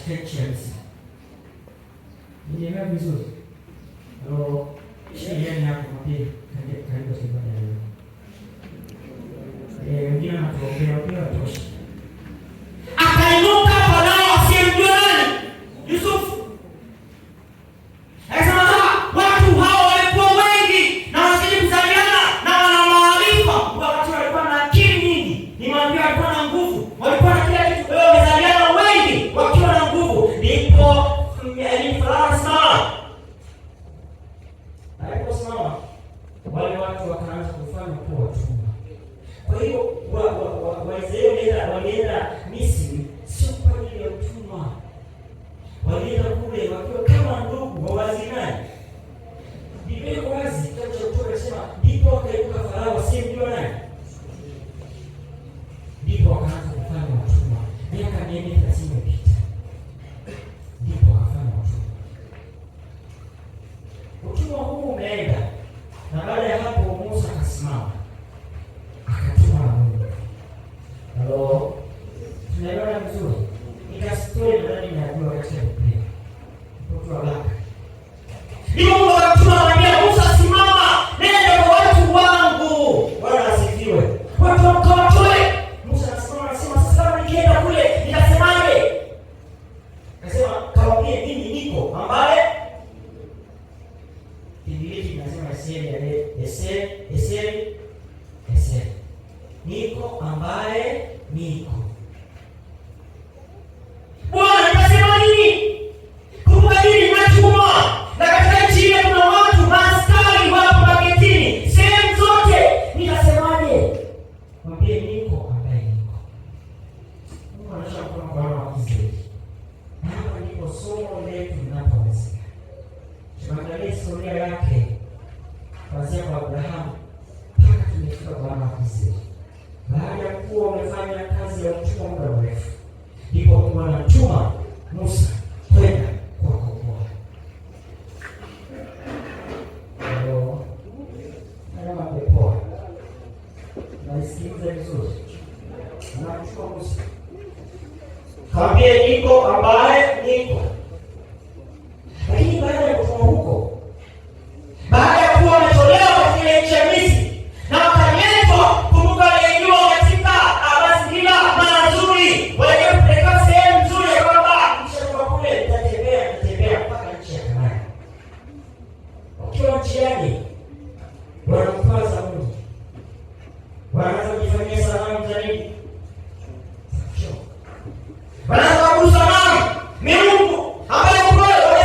katika nchi ya Misri. Nielewa vizuri. Ndio shiriani hapo mwambie karibu ibada leo. Wengine wanatuombea pia watosha. Akainuka Farao asiyemjua Yusufu. Akasema watu hao walikuwa wengi na wazidi kuzaliana na wana maarifa. Wakati walikuwa na akili nyingi, nimwambia walikuwa na nguvu, walikuwa na kila kitu. Wao wamezaliana wengi wakiwa na nguvu. Ndipo Farao sana. Aliposimama wale watu wakaanza kufanya kuwa watumwa. Kwa hiyo Waisraeli walienda Misri sio kwa ajili ya utumwa. Walienda kule wakiwa kama ndugu wa wazinaji. Biblia iko wazi, kitabu cha Kutoka inasema ndipo wakainuka Farao asiyemjua nani. Ndipo wakaanza kufanya utumwa. Miaka 430 ilipita. Ndipo wakafanya utumwa. Utumwa huu umeenda. Na baada ya hapo Musa akasimama. Akatuma na Mungu. Halo. Tunaelewana vizuri. Nikastori ndani ninajua katika Biblia. Mtoto wa Laka. Ndipo Mungu akatuma anambia Musa, simama, nenda kwa watu wangu. Bwana asifiwe. Watu wakawatoe. Musa anasimama anasema sasa nikienda kule nitasemaje? Akasema kawaambie mimi niko ambaye Biblia inasema Eseri. Niko ambaye niko. Bwana anasema nini? Kumbuka nini mnatumwa? Na katika nchi ile kuna watu maskari wapo magetini. Sehemu zote nitasemaje? Mwambie niko ambaye niko. Mungu anasema kwa wana wa Israeli. Na hapa ndipo somo letu linapoanzia. Tunaangalia historia yake kuanzia kwa Abrahamu mpaka tumefika kwa wana wa Israeli. Baada ya kuwa wamefanya kazi ya utumwa muda mrefu, ndipo Mungu anamtuma Musa kwenda kuwakomboa. Ndio kama pepoa. Naisikiliza vizuri. Anamtuma Musa. Kaambie niko ambaye niko. Lakini baada ya kutoka huko, baada ya kuwa wametolewa katika nchi ya Misri na wakaletwa, kumbuka waliingiwa katika mazingira mazuri, waliopelekwa sehemu nzuri ya kwamba kisha kule tatembea mpaka nchi ya Kanaani. Wakiwa njiani wanampaza Mungu, wanaanza kujifanyia sanamu za nini? Wanaanza kuabudu sanamu miungu ambayo wewe